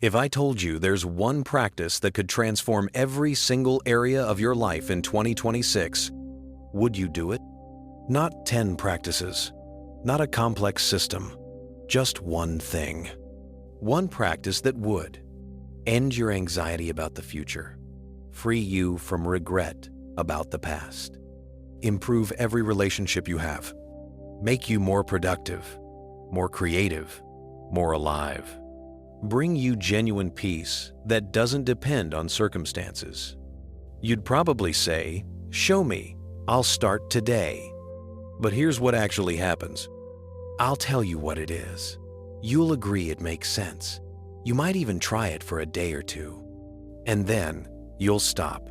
If I told you there's one practice that could transform every single area of your life in 2026, would you do it? Not 10 practices, not a complex system, just one thing. One practice that would end your anxiety about the future, free you from regret about the past, improve every relationship you have, make you more productive, more creative, more alive, bring you genuine peace that doesn't depend on circumstances. You'd probably say, "Show me, I'll start today." But here's what actually happens. I'll tell you what it is. You'll agree it makes sense. You might even try it for a day or two. And then you'll stop.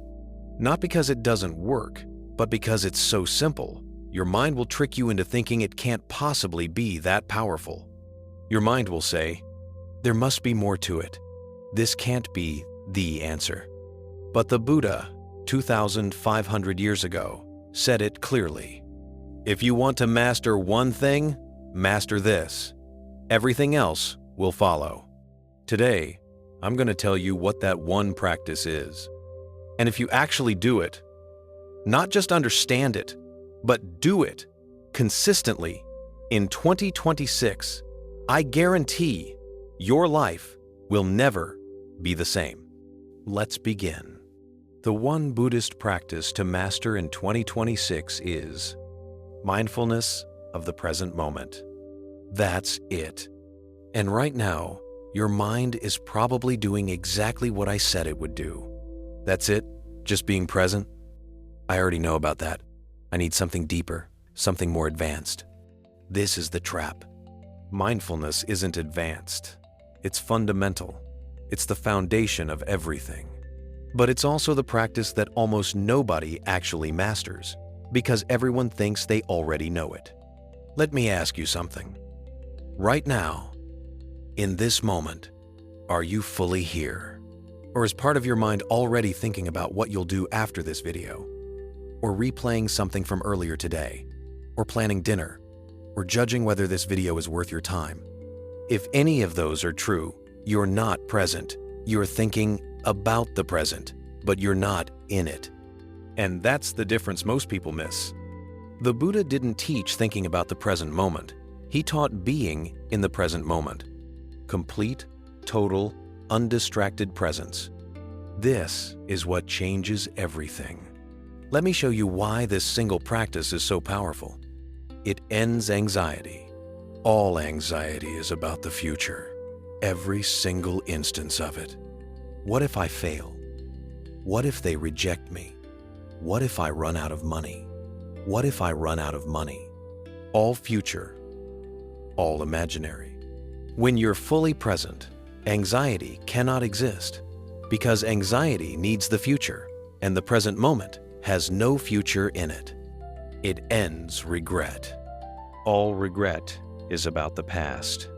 Not because it doesn't work, but because it's so simple. Your mind will trick you into thinking it can't possibly be that powerful. Your mind will say, "There must be more to it. This can't be the answer." But the Buddha, 2,500 years ago, said it clearly. If you want to master one thing, master this. Everything else will follow. Today, I'm going to tell you what that one practice is. And if you actually do it, not just understand it, but do it consistently, in 2026, I guarantee your life will never be the same. Let's begin. The one Buddhist practice to master in 2026 is mindfulness of the present moment. That's it. And right now, your mind is probably doing exactly what I said it would do. That's it? Just being present? I already know about that. I need something deeper, something more advanced. This is the trap. Mindfulness isn't advanced. It's fundamental. It's the foundation of everything. But it's also the practice that almost nobody actually masters, because everyone thinks they already know it. Let me ask you something. Right now, in this moment, are you fully here? Or is part of your mind already thinking about what you'll do after this video? Or replaying something from earlier today? Or planning dinner? Or judging whether this video is worth your time? If any of those are true, you're not present. You're thinking about the present, but you're not in it. And that's the difference most people miss. The Buddha didn't teach thinking about the present moment. He taught being in the present moment. Complete, total, undistracted presence. This is what changes everything. Let me show you why this single practice is so powerful. It ends anxiety. All anxiety is about the future. Every single instance of it. What if I fail? What if they reject me? What if I run out of money? What if I run out of money? All future, all imaginary. When you're fully present, anxiety cannot exist, because anxiety needs the future, and the present moment has no future in it. It ends regret. All regret is about the past.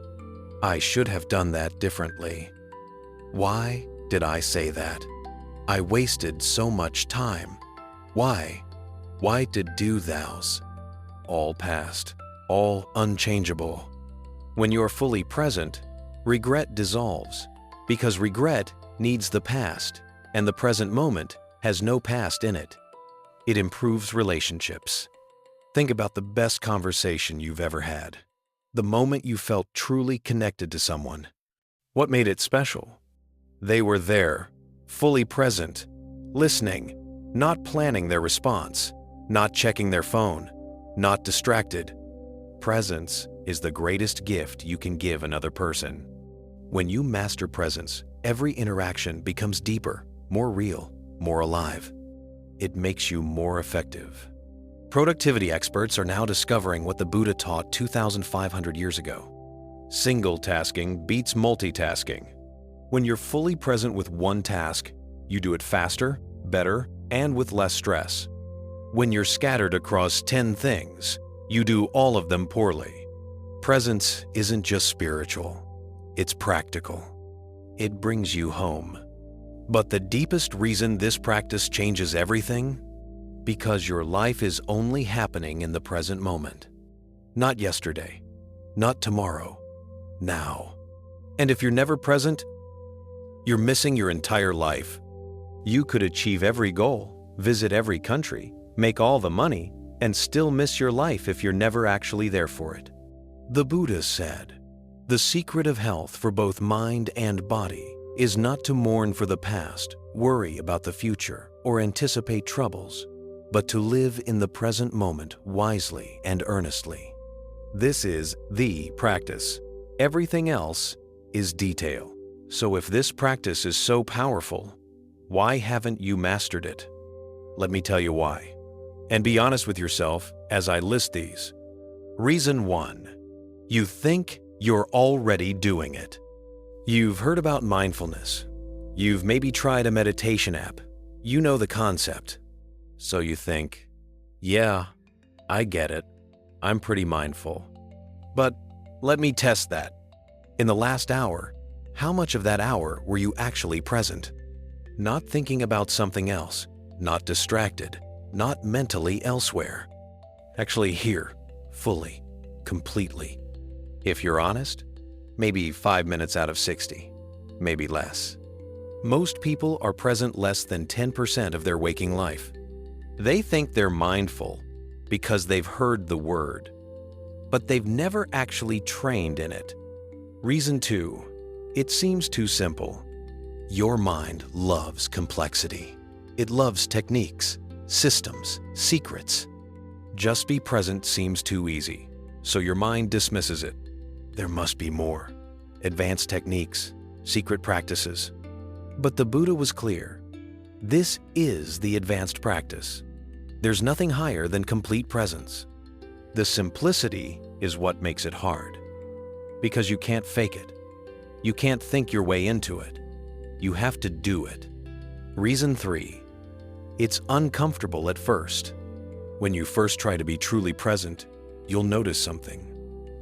I should have done that differently. Why did I say that? I wasted so much time. Why? Why did do thous? All past, all unchangeable. When you're fully present, regret dissolves, because regret needs the past, and the present moment has no past in it. It improves relationships. Think about the best conversation you've ever had. The moment you felt truly connected to someone. What made it special? They were there, fully present, listening, not planning their response, not checking their phone, not distracted. Presence is the greatest gift you can give another person. When you master presence, every interaction becomes deeper, more real, more alive. It makes you more effective. Productivity experts are now discovering what the Buddha taught 2,500 years ago. Single tasking beats multitasking. When you're fully present with one task, you do it faster, better, and with less stress. When you're scattered across 10 things, you do all of them poorly. Presence isn't just spiritual, it's practical. It brings you home. But the deepest reason this practice changes everything? Because your life is only happening in the present moment. Not yesterday, not tomorrow, now. And if you're never present, You're missing your entire life. You could achieve every goal, visit every country, make all the money, and still miss your life if you're never actually there for it. The Buddha said, "The secret of health for both mind and body is not to mourn for the past, worry about the future, or anticipate troubles, but to live in the present moment wisely and earnestly." This is the practice. Everything else is detail. So if this practice is so powerful, why haven't you mastered it? Let me tell you why. And be honest with yourself as I list these. Reason 1. You think you're already doing it. You've heard about mindfulness. You've maybe tried a meditation app. You know the concept. So you think, yeah, I get it. I'm pretty mindful. But let me test that. In the last hour, how much of that hour were you actually present? Not thinking about something else, not distracted, not mentally elsewhere. Actually here, fully, completely. If you're honest, maybe 5 minutes out of 60, maybe less. Most people are present less than 10% of their waking life. They think they're mindful because they've heard the word, but they've never actually trained in it. Reason 2. It seems too simple. Your mind loves complexity. It loves techniques, systems, secrets. Just be present seems too easy, so your mind dismisses it. There must be more. Advanced techniques, secret practices. But the Buddha was clear. This is the advanced practice. There's nothing higher than complete presence. The simplicity is what makes it hard. Because you can't fake it. You can't think your way into it. You have to do it. Reason 3. It's uncomfortable at first. When you first try to be truly present, you'll notice something.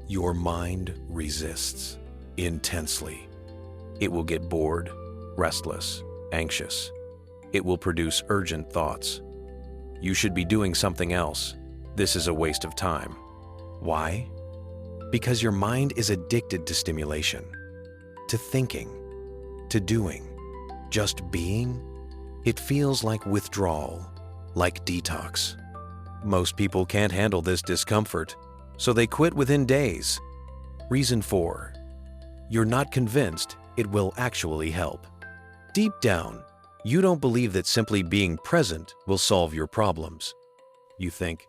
Your mind resists intensely. It will get bored, restless, anxious. It will produce urgent thoughts. You should be doing something else. This is a waste of time. Why? Because your mind is addicted to stimulation, to thinking, to doing. Just being, it feels like withdrawal, like detox. Most people can't handle this discomfort, so they quit within days. Reason 4. You're not convinced it will actually help. Deep down, you don't believe that simply being present will solve your problems. You think,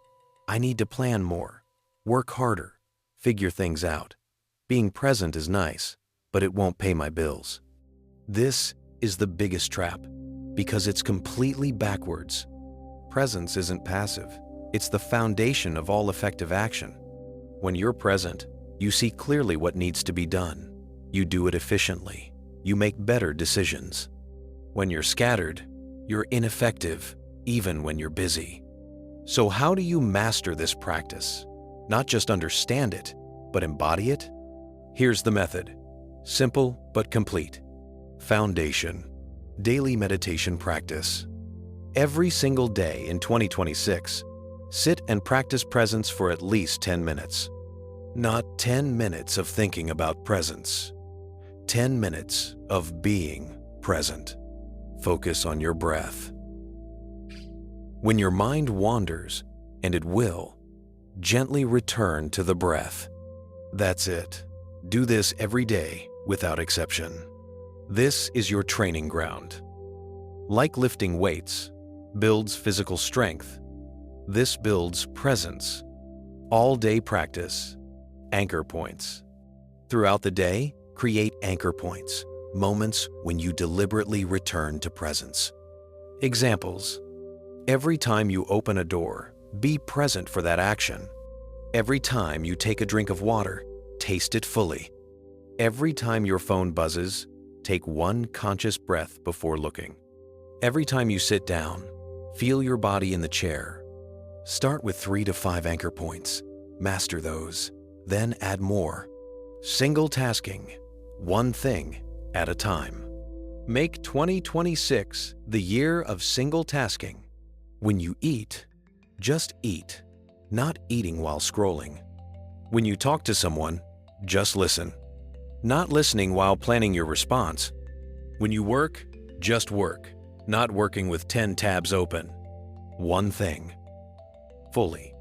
I need to plan more, work harder, figure things out. Being present is nice, but it won't pay my bills. This is the biggest trap, because it's completely backwards. Presence isn't passive. It's the foundation of all effective action. When you're present, you see clearly what needs to be done. You do it efficiently. You make better decisions. When you're scattered, you're ineffective, even when you're busy. So how do you master this practice? Not just understand it, but embody it? Here's the method. Simple but complete. Foundation. Daily meditation practice. Every single day in 2026, sit and practice presence for at least 10 minutes. Not 10 minutes of thinking about presence. 10 minutes of being present. Focus on your breath. When your mind wanders, and it will, gently return to the breath. That's it. Do this every day without exception. This is your training ground. Like lifting weights builds physical strength, this builds presence. All-day practice. Anchor points. Throughout the day, create anchor points, moments when you deliberately return to presence. Examples. Every time you open a door, be present for that action. Every time you take a drink of water, taste it fully. Every time your phone buzzes, take one conscious breath before looking. Every time you sit down, feel your body in the chair. Start with 3 to 5 anchor points. Master those, then add more. Single tasking, one thing at a time. Make 2026 the year of single tasking. When you eat, just eat, not eating while scrolling. When you talk to someone, just listen, not listening while planning your response. When you work, just work, not working with 10 tabs open. One thing. Fully.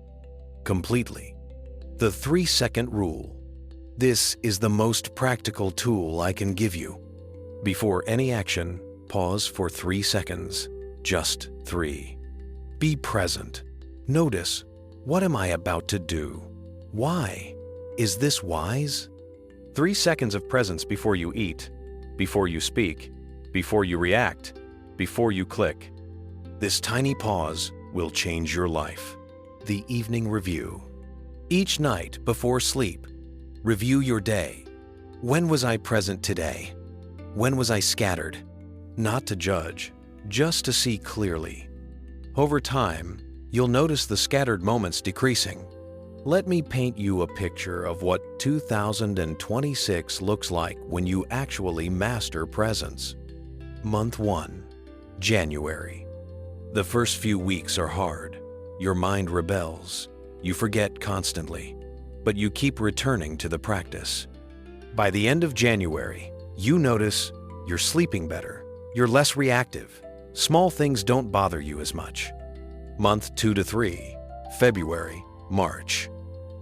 Completely. The 3-second rule. This is the most practical tool I can give you. Before any action, pause for 3 seconds. Just 3. Be present. Notice, what am I about to do? Why? Is this wise? 3 seconds of presence before you eat, before you speak, before you react, before you click. This tiny pause will change your life. The evening review. Each night before sleep, review your day. When was I present today? When was I scattered? Not to judge, just to see clearly. Over time, you'll notice the scattered moments decreasing. Let me paint you a picture of what 2026 looks like when you actually master presence. Month 1, January. The first few weeks are hard. Your mind rebels. You forget constantly, but you keep returning to the practice. By the end of January, you notice you're sleeping better. You're less reactive. Small things don't bother you as much. Month 2 to 3, February, March.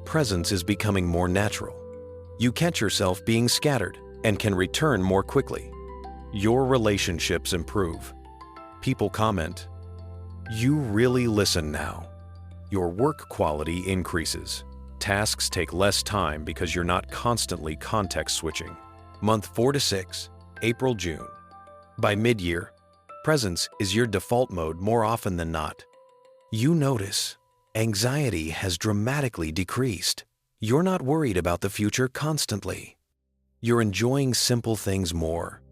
Presence is becoming more natural. You catch yourself being scattered and can return more quickly. Your relationships improve. People comment, "You really listen now." Your work quality increases. Tasks take less time because you're not constantly context switching. Month 4 to 6, April, June. By mid-year, presence is your default mode more often than not. You notice anxiety has dramatically decreased. You're not worried about the future constantly. You're enjoying simple things more.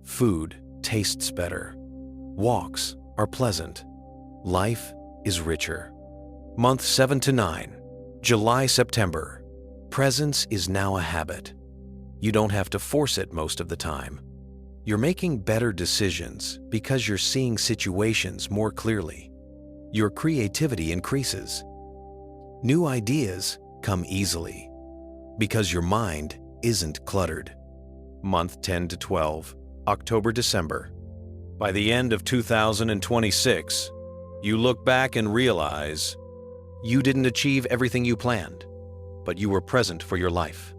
Food tastes better. Walks are pleasant. Life is richer. Month 7 to 9, July, September. Presence is now a habit. You don't have to force it most of the time. You're making better decisions because you're seeing situations more clearly. Your creativity increases. New ideas come easily because your mind isn't cluttered. Month 10 to 12, October, December. By the end of 2026, you look back and realize you didn't achieve everything you planned, but you were present for your life.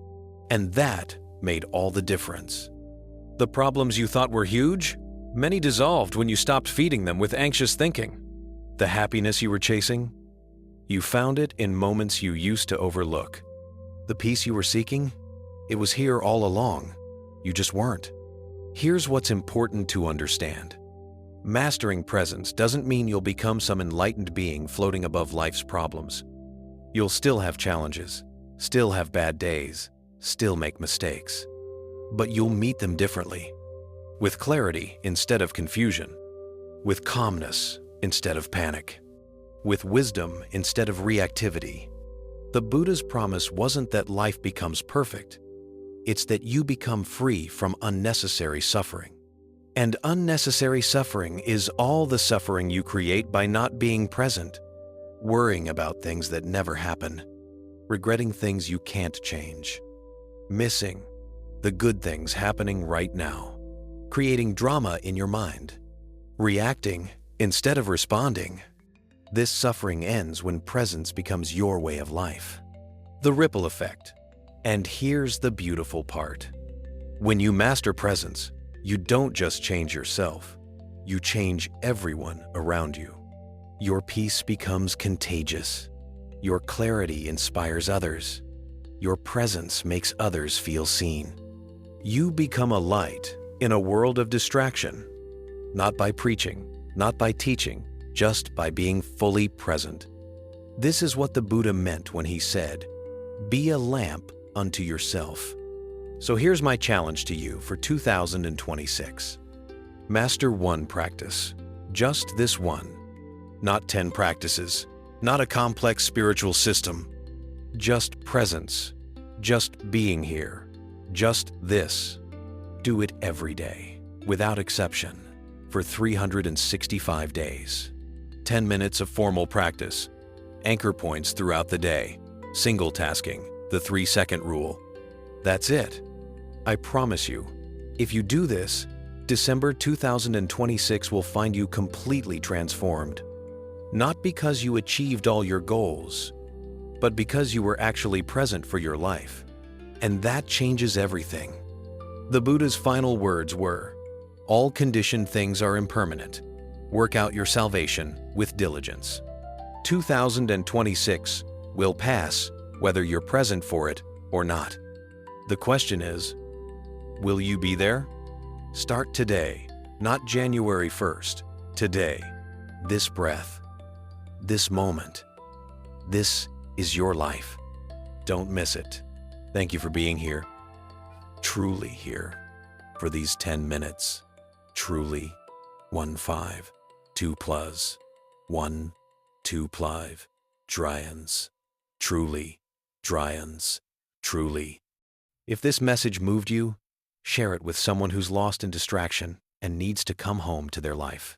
And that made all the difference. The problems you thought were huge, many dissolved when you stopped feeding them with anxious thinking. The happiness you were chasing, you found it in moments you used to overlook. The peace you were seeking, it was here all along. You just weren't. Here's what's important to understand. Mastering presence doesn't mean you'll become some enlightened being floating above life's problems. You'll still have challenges, still have bad days, still make mistakes. But you'll meet them differently. With clarity instead of confusion. With calmness instead of panic. With wisdom instead of reactivity. The Buddha's promise wasn't that life becomes perfect. It's that you become free from unnecessary suffering. And unnecessary suffering is all the suffering you create by not being present, worrying about things that never happen, regretting things you can't change, missing the good things happening right now, creating drama in your mind, reacting instead of responding. This suffering ends when presence becomes your way of life. The ripple effect. And here's the beautiful part. When you master presence, you don't just change yourself, you change everyone around you. Your peace becomes contagious. Your clarity inspires others. Your presence makes others feel seen. You become a light in a world of distraction, not by preaching, not by teaching, just by being fully present. This is what the Buddha meant when he said, "Be a lamp unto yourself." So here's my challenge to you for 2026. Master one practice, just this one. Not 10 practices, not a complex spiritual system. Just presence, just being here, just this. Do it every day, without exception, for 365 days. 10 minutes of formal practice, anchor points throughout the day, single tasking, the 3-second rule. That's it. I promise you, if you do this, December 2026 will find you completely transformed. Not because you achieved all your goals, but because you were actually present for your life. And that changes everything. The Buddha's final words were, "All conditioned things are impermanent. Work out your salvation with diligence." 2026 will pass whether you're present for it or not. The question is, will you be there? Start today, not January 1st. Today, this breath, this moment. This is your life. Don't miss it. Thank you for being here. Truly here for these 10 minutes. Truly 1-5, 2+, 1, 2+, Dryans. Truly, Dryans. Truly. If this message moved you, share it with someone who's lost in distraction and needs to come home to their life.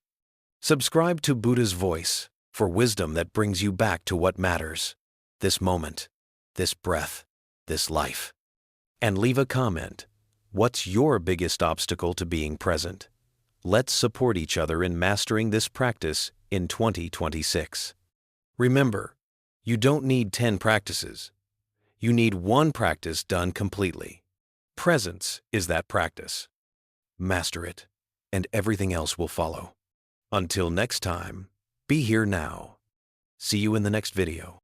Subscribe to Buddha's Voice for wisdom that brings you back to what matters. This moment, this breath, this life. And leave a comment. What's your biggest obstacle to being present? Let's support each other in mastering this practice in 2026. Remember, you don't need 10 practices. You need one practice done completely. Presence is that practice. Master it, and everything else will follow. Until next time, be here now. See you in the next video.